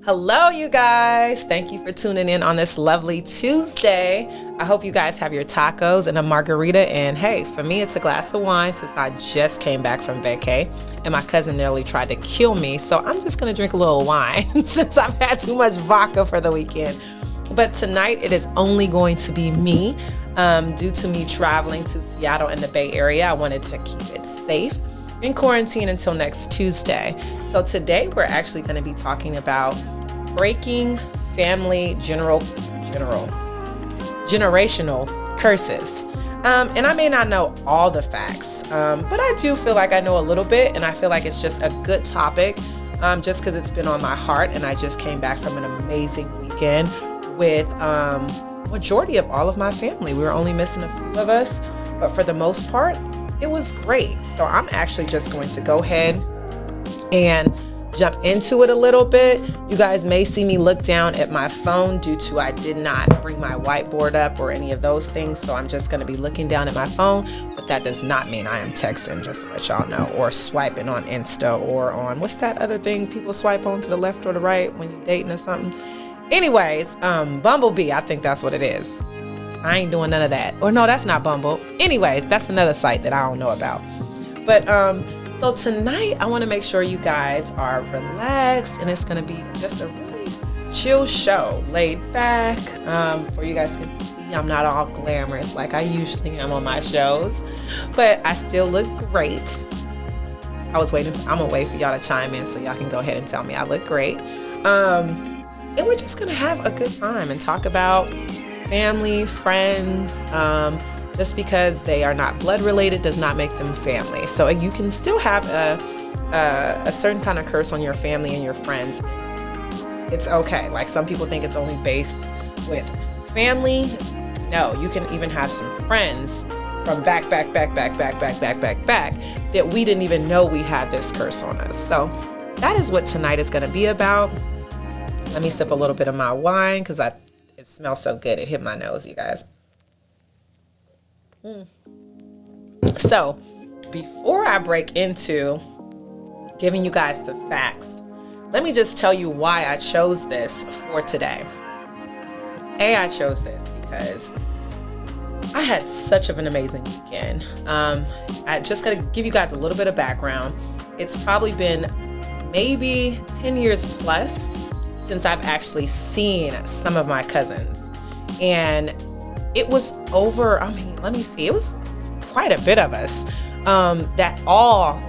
Hello, you guys. Thank you for tuning in on this lovely Tuesday. I hope you guys have your tacos and a margarita. And hey, for me, it's a glass of wine since I just came back from vacay and my cousin nearly tried to kill me. So I'm just going to drink a little wine since I've had too much vodka for the weekend. But tonight it is only going to be me. Due to me traveling to Seattle and the Bay Area, I wanted to keep it safe in quarantine until next Tuesday. So today we're actually going to be talking about breaking family generational curses. And I may not know all the facts, but I do feel like I know a little bit, and I feel like it's just a good topic, just because it's been on my heart, and I just came back from an amazing weekend with majority of all of my family. We were only missing a few of us, but for the most part, it was great. So I'm actually just going to go ahead and jump into it a little bit. You guys may see me look down at my phone due to I did not bring my whiteboard up or any of those things. So I'm just going to be looking down at my phone, but that does not mean I am texting, just to let y'all know, or swiping on Insta or on, what's that other thing people swipe on to the left or the right when you're dating or something? Anyways, Bumblebee, I think that's what it is. I ain't doing none of that. Or no, that's not Bumble. Anyways, that's another site that I don't know about. But so tonight I want to make sure you guys are relaxed, and it's going to be just a really chill show, laid back. For you guys can see, I'm not all glamorous like I usually am on my shows, but I still look great. I'm gonna wait for y'all to chime in so y'all can go ahead and tell me I look great. And we're just gonna have a good time and talk about family, friends. Just because they are not blood related does not make them family. So you can still have a certain kind of curse on your family and your friends. It's okay. Like, some people think it's only based with family. No, you can even have some friends from back that we didn't even know we had this curse on us. So that is what tonight is going to be about. Let me sip a little bit of my wine because it smells so good. It hit my nose, you guys. So before I break into giving you guys the facts, let me just tell you why I chose this for today. I chose this because I had such of an amazing weekend. I just got to give you guys a little bit of background. It's probably been maybe 10 years plus since I've actually seen some of my cousins. And it was let me see, it was quite a bit of us that all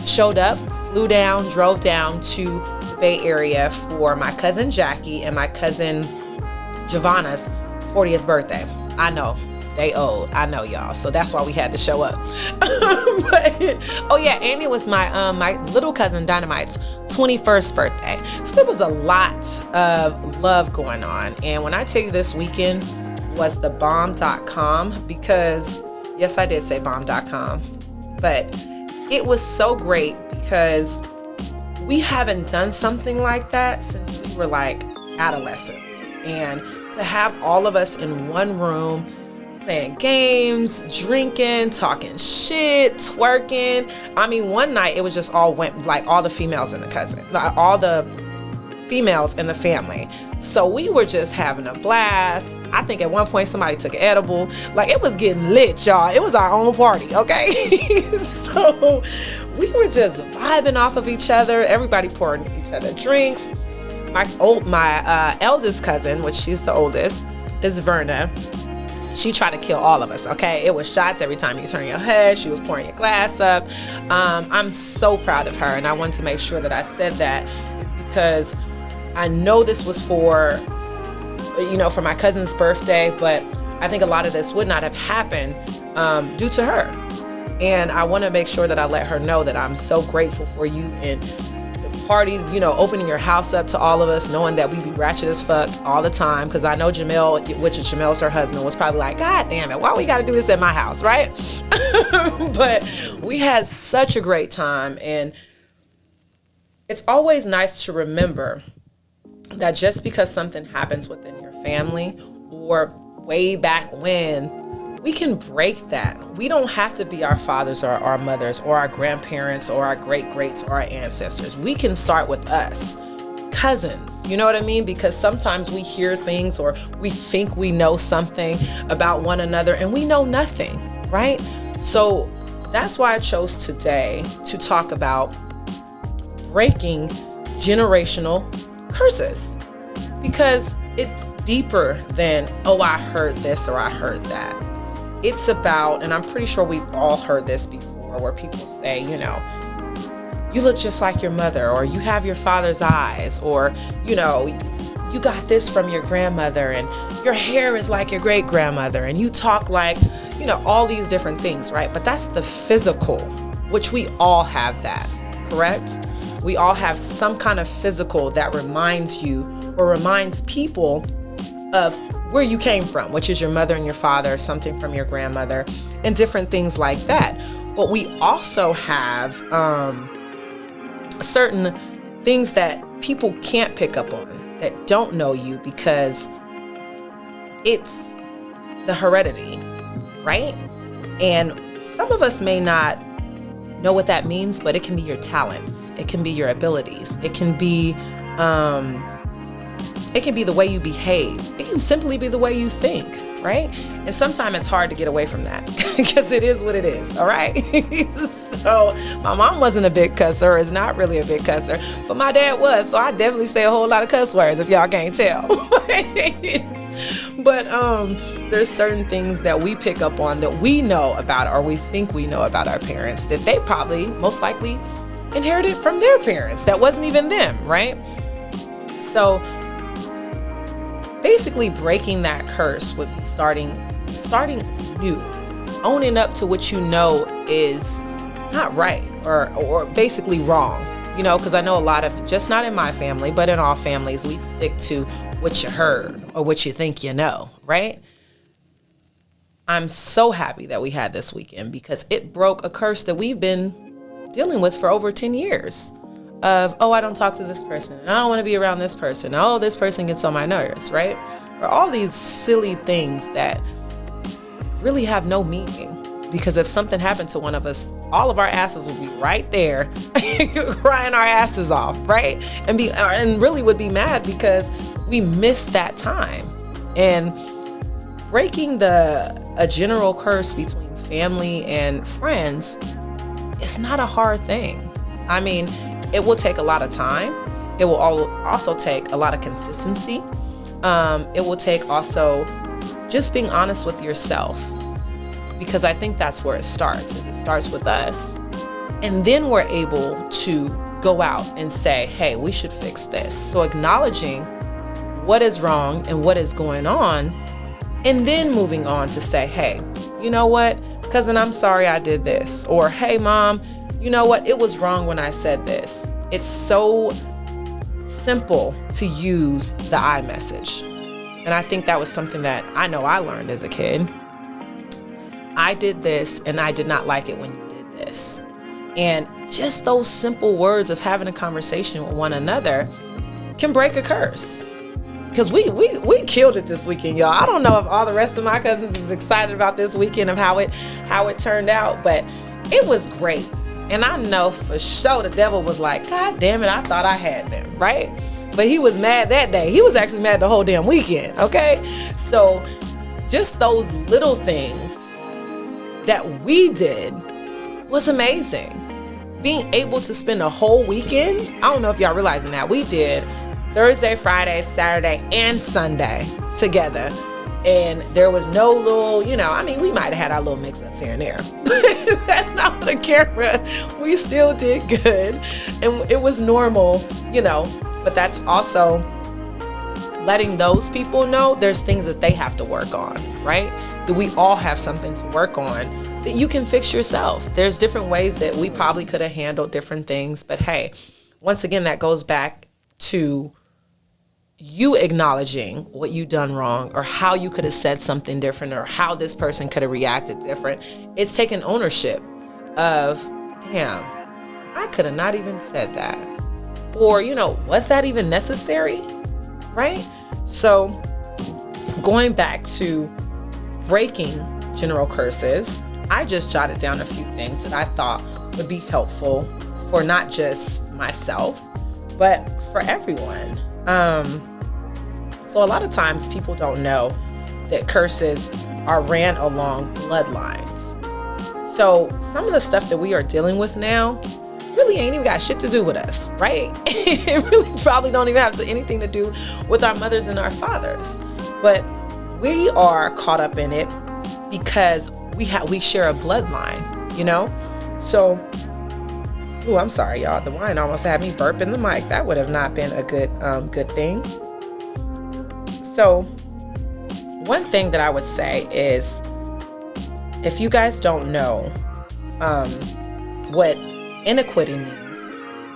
showed up, drove down to the Bay Area for my cousin Jackie and my cousin Giovanna's 40th birthday. I know, they old. I know, y'all. So that's why we had to show up. And it was my little cousin Dynamite's 21st birthday. So there was a lot of love going on. And when I tell you this weekend was the bomb.com, because yes, I did say bomb.com, but it was so great because we haven't done something like that since we were like adolescents. And to have all of us in one room playing games, drinking, talking shit, twerking. I mean, one night it was just all the females in the family. So we were just having a blast. I think at one point somebody took an edible. Like, it was getting lit, y'all. It was our own party, okay? So we were just vibing off of each other. Everybody pouring each other drinks. My eldest cousin, which she's the oldest, is Verna. She tried to kill all of us, okay? It was shots every time you turn your head. She was pouring your glass up. I'm so proud of her, and I wanted to make sure that I said that. It's because I know this was for my cousin's birthday, but I think a lot of this would not have happened due to her. And I want to make sure that I let her know that I'm so grateful for you and the party, opening your house up to all of us, knowing that we be ratchet as fuck all the time. Because I know Jamel, which is Jamel's her husband, was probably like, God damn it, why we got to do this at my house, right? But we had such a great time. And it's always nice to remember that just because something happens within your family or way back when, we can break that. We don't have to be our fathers or our mothers or our grandparents or our great-greats or our ancestors. We can start with us. cousins. You know what I mean? Because sometimes we hear things or we think we know something about one another and we know nothing, right? So that's why I chose today to talk about breaking generational curses, because it's deeper than, oh, I heard this or I heard that. It's about, and I'm pretty sure we've all heard this before, where people say, you know, you look just like your mother, or you have your father's eyes, or, you know, you got this from your grandmother, and your hair is like your great grandmother, and you talk like, you know, all these different things, right? But that's the physical, which we all have that, correct? We all have some kind of physical that reminds you or reminds people of where you came from, which is your mother and your father, something from your grandmother, and different things like that. But we also have certain things that people can't pick up on, that don't know you, because it's the heredity, right? And some of us may not know what that means, but it can be your talents, it can be your abilities, it can be the way you behave, it can simply be the way you think, right? And sometimes it's hard to get away from that because it is what it is, all right? So my mom wasn't a big cusser, is not really a big cusser, but my dad was, so I definitely say a whole lot of cuss words if y'all can't tell. But there's certain things that we pick up on that we know about, or we think we know about our parents, that they probably most likely inherited from their parents. That wasn't even them, right? So basically breaking that curse would be starting new, owning up to what you know is not right, or basically wrong, you know, because I know a lot of, just not in my family, but in all families, we stick to what you heard or what you think you know, right? I'm so happy that we had this weekend, because it broke a curse that we've been dealing with for over 10 years of, oh, I don't talk to this person, and I don't want to be around this person. Oh, this person gets on my nerves, right? Or all these silly things that really have no meaning, because if something happened to one of us, all of our asses would be right there crying our asses off, right? And really would be mad because we missed that time. And breaking a general curse between family and friends is not a hard thing. I mean, it will take a lot of time. It will also take a lot of consistency. It will take also just being honest with yourself, because I think that's where it starts. It starts with us, and then we're able to go out and say, hey, we should fix this. So acknowledging what is wrong and what is going on, and then moving on to say, hey, you know what, cousin, I'm sorry I did this. Or, hey, mom, you know what, it was wrong when I said this. It's so simple to use the I message. And I think that was something that I know I learned as a kid. I did this and I did not like it when you did this. And just those simple words of having a conversation with one another can break a curse. Because we killed it this weekend, y'all. I don't know if all the rest of my cousins is excited about this weekend of how it turned out, but it was great. And I know for sure the devil was like, God damn it, I thought I had them, right? But he was mad that day. He was actually mad the whole damn weekend, okay? So just those little things that we did was amazing. Being able to spend a whole weekend, I don't know if y'all realizing that, we did Thursday, Friday, Saturday, and Sunday together. And there was no little, you know, I mean, we might have had our little mix-ups here and there. That's not the camera. We still did good. And it was normal, you know, but that's also letting those people know there's things that they have to work on, right? That we all have something to work on that you can fix yourself. There's different ways that we probably could have handled different things. But hey, once again, that goes back to you acknowledging what you done wrong, or how you could have said something different, or how this person could have reacted different. It's taking ownership of, damn, I could have not even said that. Or, you know, was that even necessary? Right? So going back to breaking general curses, I just jotted down a few things that I thought would be helpful for not just myself, but for everyone. So a lot of times people don't know that curses are ran along bloodlines. So some of the stuff that we are dealing with now really ain't even got shit to do with us, right? It really probably don't even have anything to do with our mothers and our fathers. But we are caught up in it because we share a bloodline, you know? So, ooh, I'm sorry, y'all. The wine almost had me burp in the mic. That would have not been a good thing. So, one thing that I would say is, if you guys don't know what iniquity means,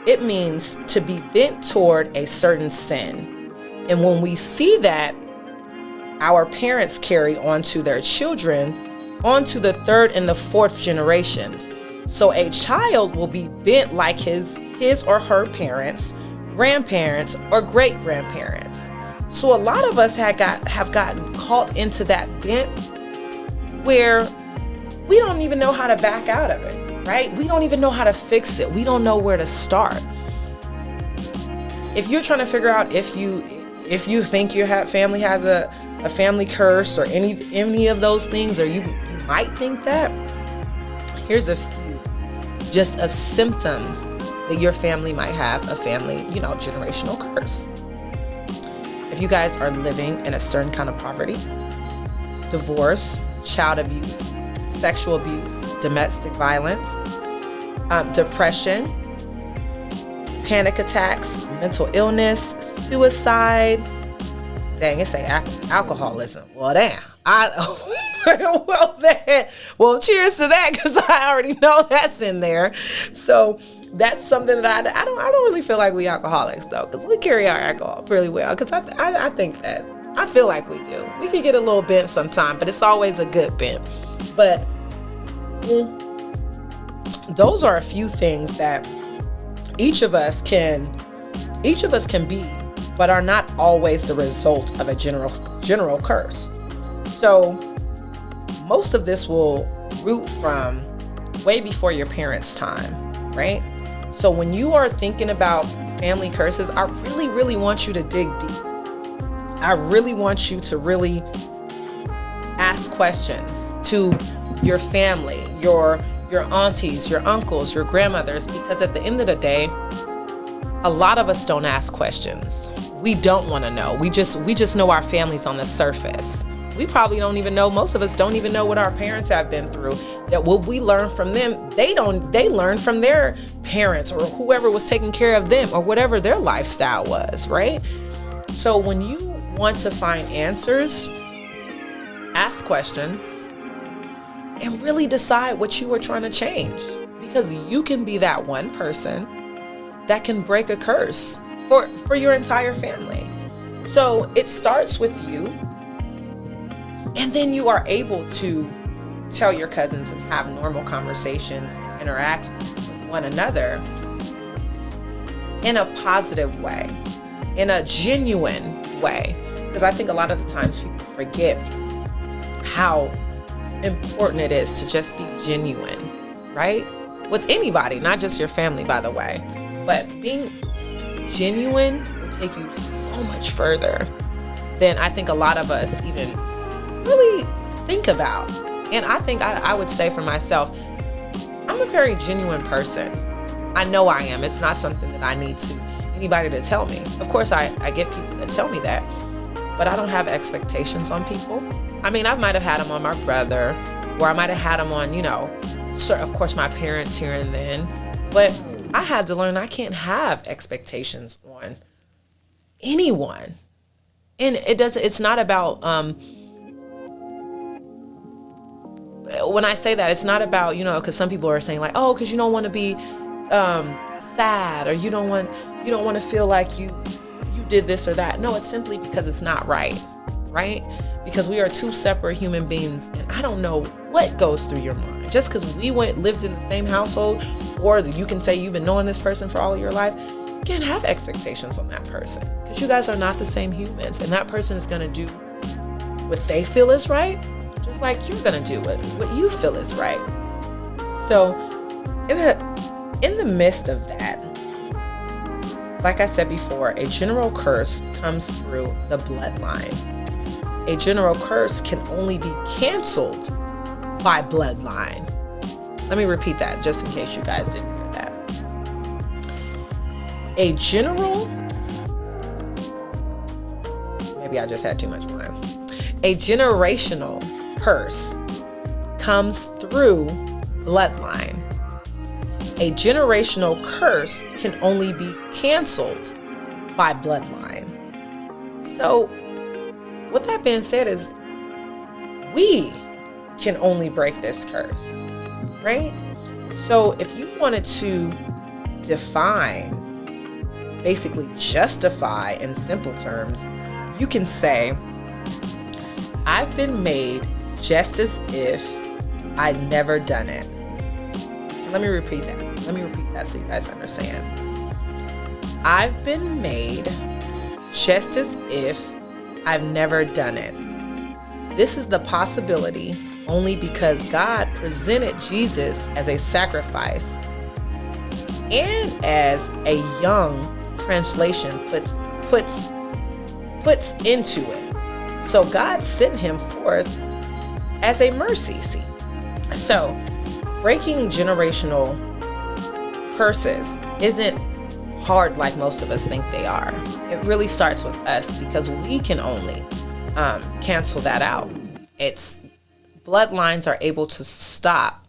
it means to be bent toward a certain sin. And when we see that our parents carry on to their children, on to the third and the fourth generations. So a child will be bent like his or her parents, grandparents, or great-grandparents. So a lot of us have gotten caught into that bent where we don't even know how to back out of it, right? We don't even know how to fix it. We don't know where to start. If you're trying to figure out if you think your family has a family curse or any of those things, or you might think that, here's a few just of symptoms that your family might have a family, generational curse. If you guys are living in a certain kind of poverty, divorce, child abuse, sexual abuse, domestic violence, depression, panic attacks, mental illness, suicide. Dang, it say alcoholism. Well, damn. Well, cheers to that, because I already know that's in there. So that's something that I don't really feel like we alcoholics, though, because we carry our alcohol really well. Because I think that, I feel like we do. We can get a little bent sometime, but it's always a good bent. But those are a few things that each of us can be, but are not always the result of a general curse. So most of this will root from way before your parents' time, right? So when you are thinking about family curses, I really, really want you to dig deep. I really want you to really ask questions to your family, your aunties, your uncles, your grandmothers, because at the end of the day, a lot of us don't ask questions. We don't want to know. We just know our families on the surface. We probably don't even know, most of us don't even know what our parents have been through. That what we learn from them, they learn from their parents or whoever was taking care of them or whatever their lifestyle was, right? So when you want to find answers, ask questions and really decide what you are trying to change, because you can be that one person that can break a curse for your entire family. So it starts with you, and then you are able to tell your cousins and have normal conversations and interact with one another in a positive way, in a genuine way. Because I think a lot of the times people forget how important it is to just be genuine, right? With anybody, not just your family, by the way. But being genuine will take you so much further than I think a lot of us even really think about. And I think I would say for myself, I'm a very genuine person. I know I am. It's not something that I need anybody to tell me. Of course, I get people that tell me that, but I don't have expectations on people. I mean, I might have had them on my brother, or I might have had them on, of course, my parents here and then. But I had to learn I can't have expectations on anyone. And it's not about, when I say that, it's not about, because some people are saying like, oh, because you don't want to be sad, or you don't want to feel like you did this or that. No, it's simply because it's not right? Because we are two separate human beings, and I don't know what goes through your mind. Just because we lived in the same household, or you can say you've been knowing this person for all of your life, you can't have expectations on that person, because you guys are not the same humans, and that person is going to do what they feel is right, just like you're going to do what you feel is right. So in the midst of that, like I said before, a general curse comes through the bloodline. A general curse can only be canceled by bloodline. Let me repeat that just in case you guys didn't hear that. A general, maybe I just had too much wine. A generational curse comes through bloodline. A generational curse can only be canceled by bloodline. So, with that being said, is we can only break this curse, right? So, if you wanted to define, basically justify in simple terms, you can say, I've been made just as if I'd never done it. Let me repeat that. So you guys understand. I've been made just as if I've never done it. This is the possibility only because God presented Jesus as a sacrifice, and as a young translation puts into it. So God sent him forth as a mercy seat. So breaking generational curses isn't hard like most of us think they are. It really starts with us because we can only cancel that out. It's bloodlines are able to stop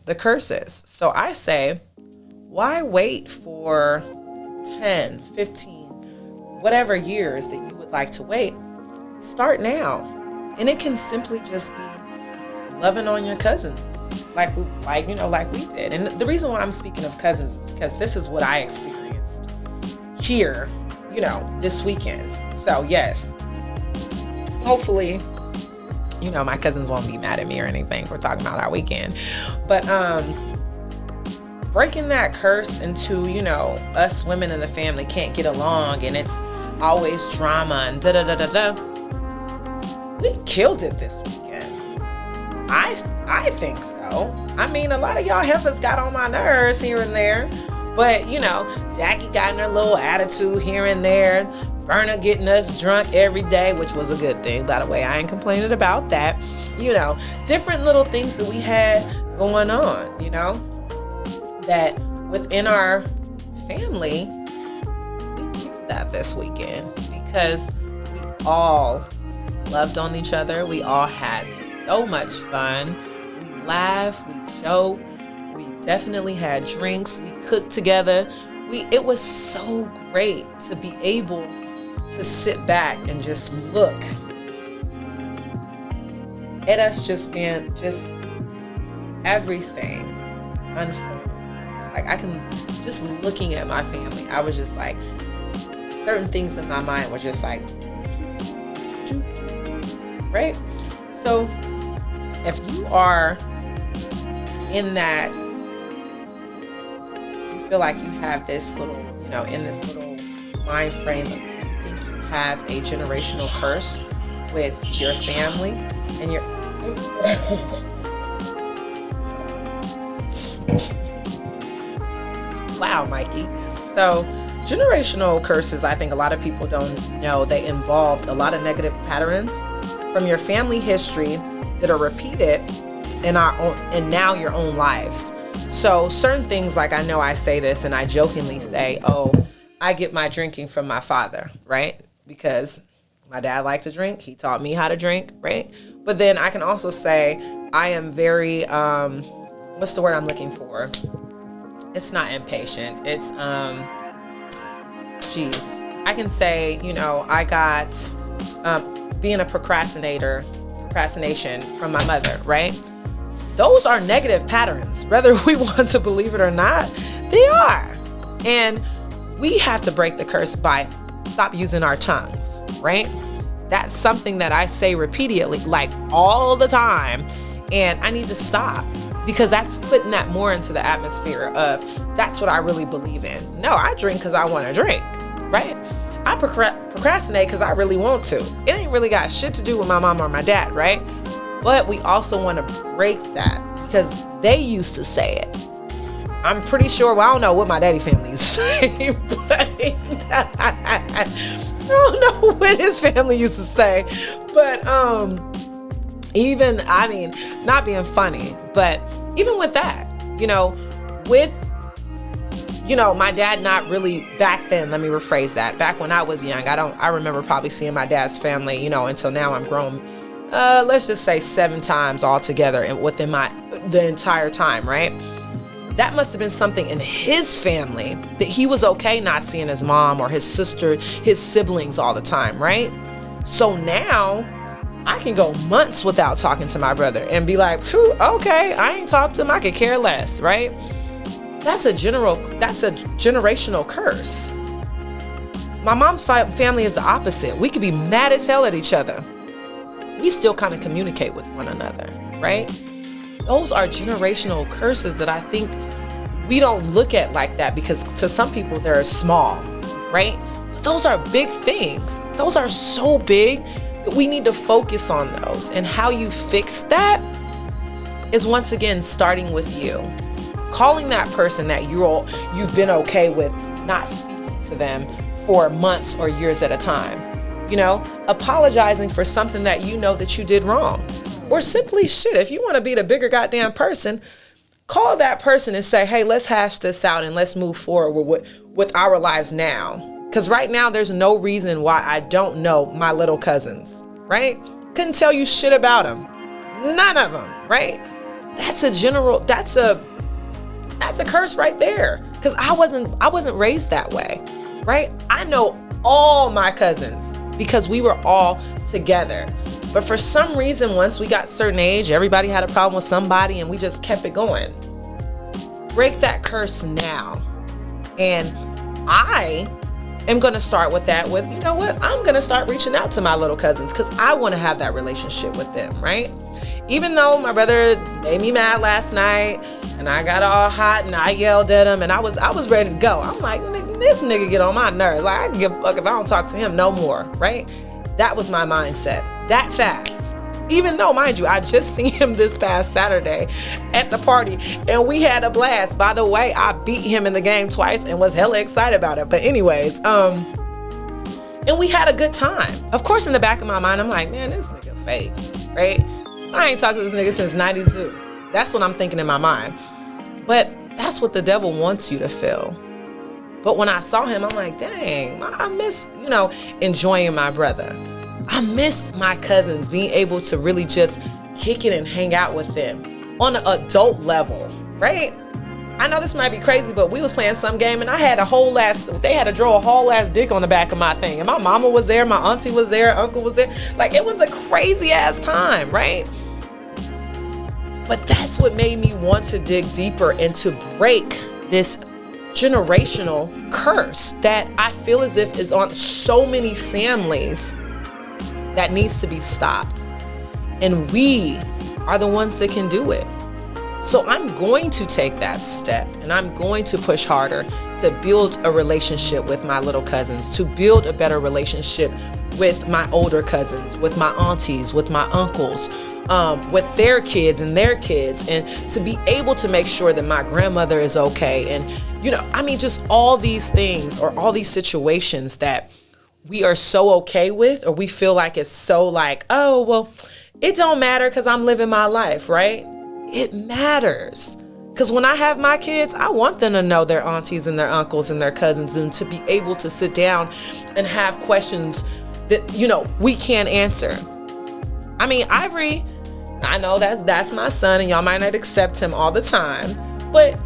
the curses. So I say, why wait for 10, 15, whatever years that you would like to wait? Start now. And it can simply just be loving on your cousins like we did. And the reason why I'm speaking of cousins is because this is what I experienced here, this weekend. So yes, hopefully, my cousins won't be mad at me or anything for talking about our weekend. But breaking that curse into, us women in the family can't get along and it's always drama and da-da-da-da-da. We killed it this weekend. I think so. I mean, a lot of y'all heifers got on my nerves here and there. But, Jackie got in her little attitude here and there. Berna getting us drunk every day, which was a good thing, by the way. I ain't complaining about that. Different little things that we had going on, that within our family, we killed that this weekend because we all loved on each other. We all had so much fun. We laughed, we joked, we definitely had drinks, we cooked together. It was so great to be able to sit back and just look at us just being everything unfold. Like I can just looking at my family, I was just like, certain things in my mind was just like, right? So if you are in that, you feel like you have this little, in this little mind frame of you think you have a generational curse with your family and your wow, Mikey. So generational curses, I think a lot of people don't know, they involved a lot of negative patterns from your family history that are repeated in our own and now your own lives. So certain things, like I know I say this and I jokingly say, oh, I get my drinking from my father, right? Because my dad liked to drink. He taught me how to drink, right? But then I can also say I am very, what's the word I'm looking for? It's not impatient. It's, I can say, I got being a procrastination from my mother, right? Those are negative patterns, whether we want to believe it or not, they are. And we have to break the curse by stop using our tongues, right? That's something that I say repeatedly, like all the time. And I need to stop because that's putting that more into the atmosphere of that's what I really believe in. No, I drink because I want to drink, right? I procrastinate because I really want to. It ain't really got shit to do with my mom or my dad, right? But we also want to break that because they used to say it. I'm pretty sure, well, I don't know what my daddy family used to say, but I don't know what his family used to say. But even, I mean, not being funny, but even with that, with, my dad not really back then, let me rephrase that. Back when I was young, I remember probably seeing my dad's family, until now I'm grown, let's just say 7 times altogether and within the entire time, right? That must have been something in his family that he was okay not seeing his mom or his sister, his siblings all the time, right? So now I can go months without talking to my brother and be like, okay, I ain't talked to him, I could care less, right? That's a generational curse. My mom's family is the opposite. We could be mad as hell at each other. We still kind of communicate with one another, right? Those are generational curses that I think we don't look at like that, because to some people they're small, right? But those are big things. Those are so big that we need to focus on those. And how you fix that is, once again, starting with you. Calling that person that you've been okay with not speaking to them for months or years at a time. Apologizing for something that that you did wrong. Or simply, if you want to be the bigger goddamn person, call that person and say, hey, let's hash this out and let's move forward with our lives now. Because right now, there's no reason why I don't know my little cousins, right? Couldn't tell you shit about them. None of them, right? That's a curse right there. Because I wasn't raised that way, right? I know all my cousins because we were all together. But for some reason, once we got a certain age, everybody had a problem with somebody and we just kept it going. Break that curse now. And I am going to start with that with, I'm going to start reaching out to my little cousins because I want to have that relationship with them, right? Even though my brother made me mad last night and I got all hot and I yelled at him and I was ready to go. I'm like, this nigga get on my nerves. Like, I can give a fuck if I don't talk to him no more, right? That was my mindset. That fast. Even though, mind you, I just seen him this past Saturday at the party and we had a blast. By the way, I beat him in the game twice and was hella excited about it. But anyways, and we had a good time. Of course, in the back of my mind, I'm like, man, this nigga fake, right? I ain't talked to this nigga since 92. That's what I'm thinking in my mind. But that's what the devil wants you to feel. But when I saw him, I'm like, dang, I miss, enjoying my brother. I missed my cousins, being able to really just kick it and hang out with them on an adult level, right? I know this might be crazy, but we was playing some game and I had they had to draw a whole ass dick on the back of my thing. And my mama was there, my auntie was there, uncle was there. Like, it was a crazy ass time, right? But that's what made me want to dig deeper and to break this generational curse that I feel as if is on so many families that needs to be stopped. And we are the ones that can do it. So I'm going to take that step and I'm going to push harder to build a relationship with my little cousins, to build a better relationship with my older cousins, with my aunties, with my uncles, with their kids and their kids, and to be able to make sure that my grandmother is okay. And, just all these things or all these situations that we are so okay with, or we feel like it's so like, oh, well, it don't matter because I'm living my life, right? It matters. Because when I have my kids, I want them to know their aunties and their uncles and their cousins, and to be able to sit down and have questions that, we can't answer. I mean, Ivory, I know that's my son and y'all might not accept him all the time, but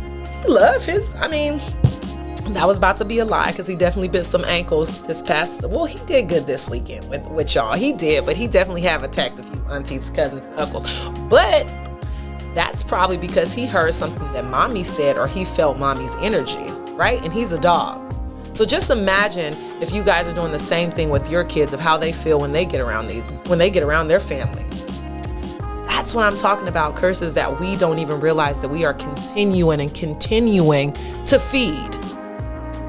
he love that was about to be a lie because he definitely bit some ankles he did good this weekend with y'all. He did, but he definitely have attacked a few aunties, cousins, uncles. But that's probably because he heard something that mommy said, or he felt mommy's energy, right? And he's a dog. So just imagine if you guys are doing the same thing with your kids, of how they feel when they get around their family. That's what I'm talking about. Curses that we don't even realize that we are continuing to feed.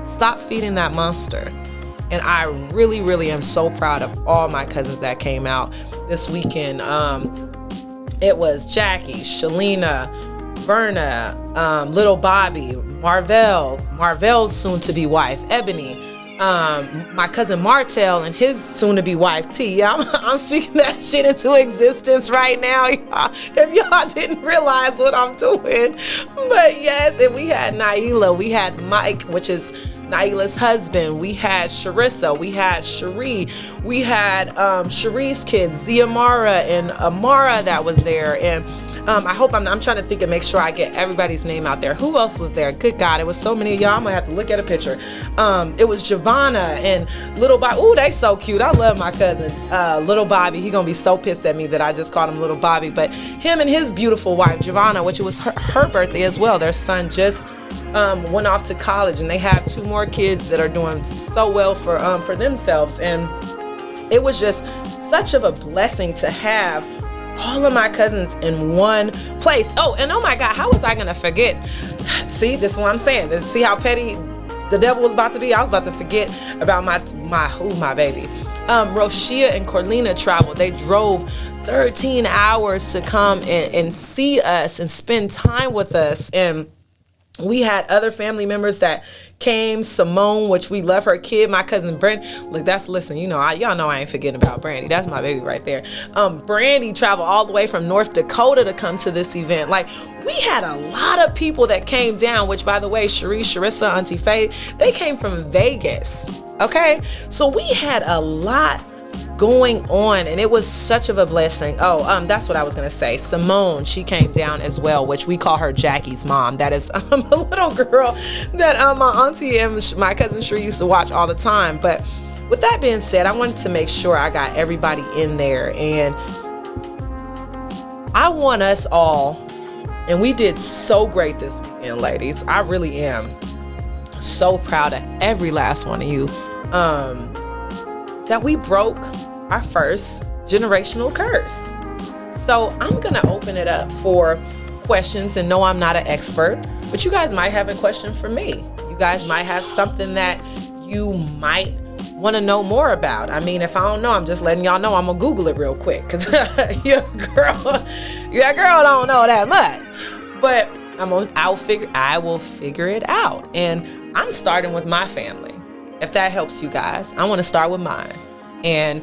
Stop feeding that monster. And I really, really am so proud of all my cousins that came out this weekend. It was Jackie, Shalina, Verna, little Bobby, Marvel's soon-to-be wife, Ebony, my cousin Martell and his soon-to-be wife, T. Yeah, I'm speaking that shit into existence right now, y'all, if y'all didn't realize what I'm doing. But yes, and we had Naila, we had Mike, which is Naila's husband, we had Sharissa, we had Cherie, we had Cherie's kids, Ziamara and Amara that was there, and I hope I'm trying to think and make sure I get everybody's name out there. Who else was there? Good God, it was so many of y'all. I'm gonna have to look at a picture. It was Giovanna and Little Bobby. Ooh, they so cute. I love my cousin, Little Bobby. He gonna be so pissed at me that I just called him Little Bobby. But him and his beautiful wife, Giovanna, which it was her birthday as well. Their son just went off to college, and they have 2 more kids that are doing so well for themselves. And it was just such of a blessing to have all of my cousins in one place. Oh, and oh my God, how was I gonna forget? See, this is what I'm saying. See how petty the devil was about to be? I was about to forget about my baby. Roshia and Corlina traveled. They drove 13 hours to come and see us and spend time with us. And we had other family members that came. Simone, which we love her kid, my cousin Brent. Look, listen, y'all know I ain't forgetting about Brandy. That's my baby right there. Brandy traveled all the way from North Dakota to come to this event. Like, we had a lot of people that came down, which, by the way, Cherie, Charissa, Auntie Faye, they came from Vegas. Okay? So we had a lot going on, and it was such of a blessing. That's what I was gonna say. Simone, she came down as well, which we call her Jackie's mom. That is a little girl that my auntie and my cousin Sheree used to watch all the time. But with that being said, I wanted to make sure I got everybody in there, and I want us all, and we did so great this weekend, ladies. I really am so proud of every last one of you, that we broke our first generational curse. So I'm gonna open it up for questions, and no, I'm not an expert, but you guys might have a question for me. You guys might have something that you might want to know more about. I mean, if I don't know, I'm just letting y'all know I'm gonna Google it real quick, because your girl don't know that much. But I will figure it out. And I'm starting with my family. If that helps you guys, I want to start with mine. And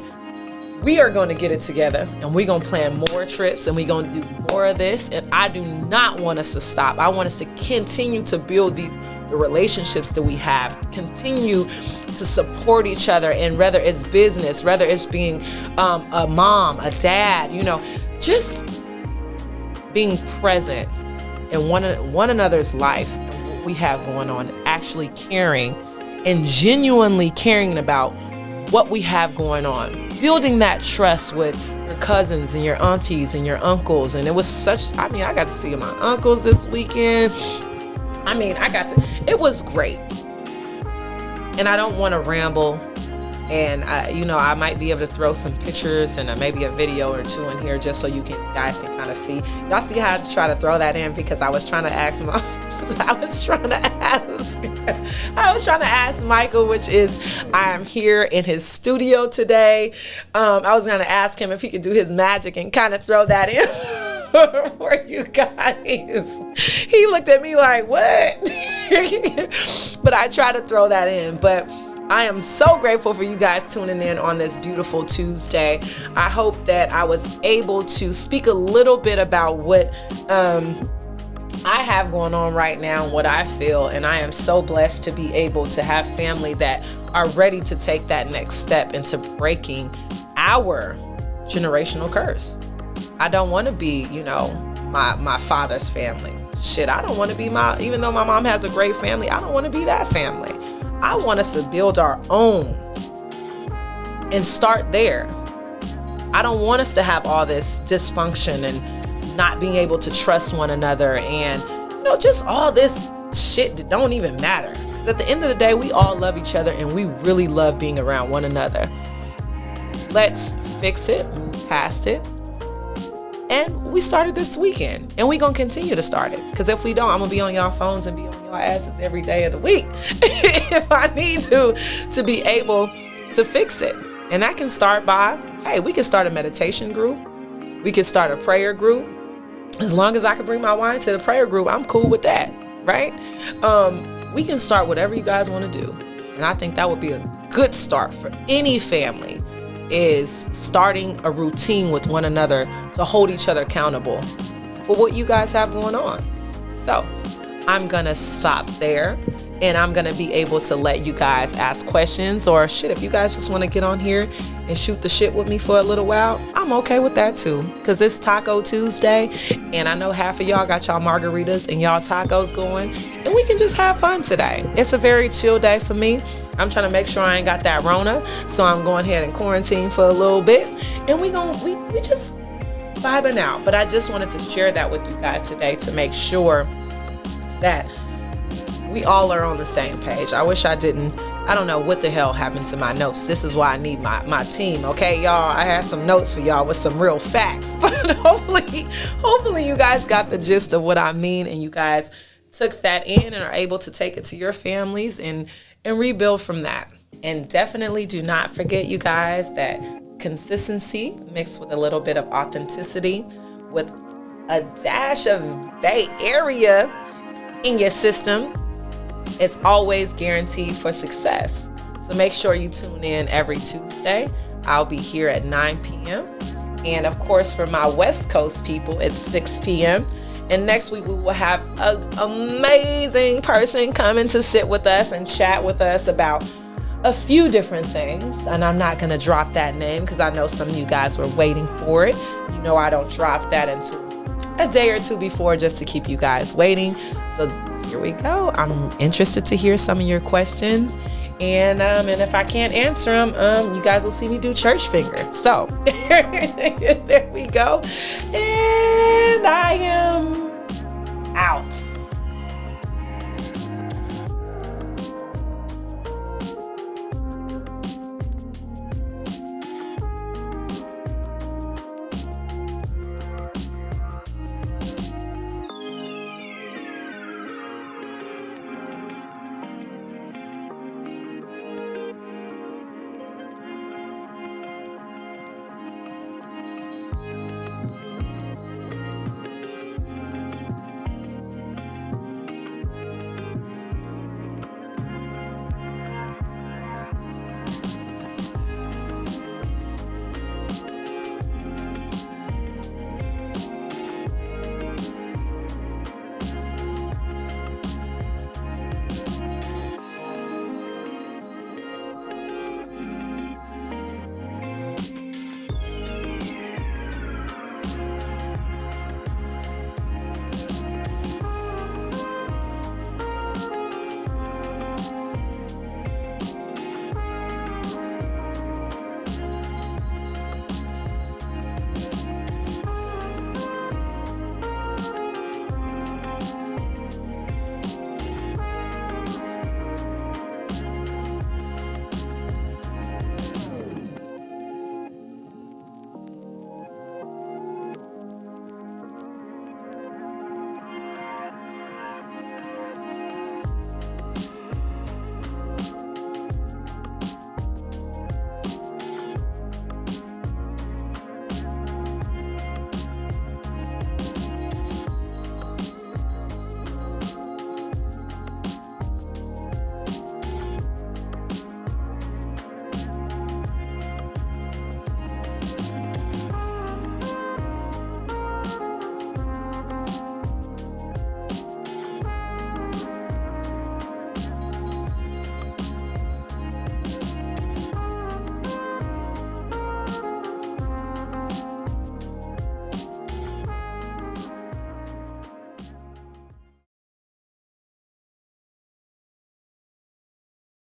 we are going to get it together, and we're going to plan more trips, and we're going to do more of this. And I do not want us to stop. I want us to continue to build the relationships that we have, continue to support each other, and whether it's business, whether it's being a mom, a dad, just being present in one another's life and what we have going on, actually caring and genuinely caring about what we have going on, building that trust with your cousins and your aunties and your uncles. And it was I got to see my uncles this weekend. It was great. And I don't want to ramble, and I might be able to throw some pictures and maybe a video or 2 in here, just so guys can kind of see. Y'all see how I try to throw that in, because I was trying to ask Michael, which is, I am here in his studio today. I was going to ask him if he could do his magic and kind of throw that in for you guys. He looked at me like, what? But I tried to throw that in. But I am so grateful for you guys tuning in on this beautiful Tuesday. I hope that I was able to speak a little bit about what I have going on right now and what I feel. And I am so blessed to be able to have family that are ready to take that next step into breaking our generational curse. I don't want to be, my father's family. Shit, I don't want to be even though my mom has a great family, I don't want to be that family. I want us to build our own and start there. I don't want us to have all this dysfunction and not being able to trust one another, and just all this shit that don't even matter. Because at the end of the day, we all love each other, and we really love being around one another. Let's fix it, move past it. And we started this weekend, and we're going to continue to start it. Because if we don't, I'm going to be on y'all phones and be on y'all asses every day of the week if I need to be able to fix it. And that can start by, hey, we can start a meditation group. We can start a prayer group. As long as I can bring my wine to the prayer group, I'm cool with that, right? We can start whatever you guys want to do. And I think that would be a good start for any family, is starting a routine with one another to hold each other accountable for what you guys have going on. So I'm going to stop there, and I'm going to be able to let you guys ask questions, or shit, if you guys just want to get on here and shoot the shit with me for a little while, I'm okay with that too, because it's Taco Tuesday, and I know half of y'all got y'all margaritas and y'all tacos going, and we can just have fun today. It's a very chill day for me. I'm trying to make sure I ain't got that Rona, so I'm going ahead and quarantine for a little bit, and we just vibing out. But I just wanted to share that with you guys today to make sure that we all are on the same page. I wish I don't know what the hell happened to my notes. This is why I need my team, okay, y'all? I had some notes for y'all with some real facts, but hopefully you guys got the gist of what I mean, and you guys took that in and are able to take it to your families and rebuild from that. And definitely do not forget, you guys, that consistency mixed with a little bit of authenticity with a dash of Bay Area in your system, it's always guaranteed for success. So make sure you tune in every Tuesday. I'll be here at 9 p.m. And of course, for my West Coast people, it's 6 p.m. And next week, we will have an amazing person coming to sit with us and chat with us about a few different things. And I'm not going to drop that name because I know some of you guys were waiting for it. You know, I don't drop that until a day or two before, just to keep you guys waiting. So here we go. I'm interested to hear some of your questions. And if I can't answer them, you guys will see me do church finger. So there we go. And I am out.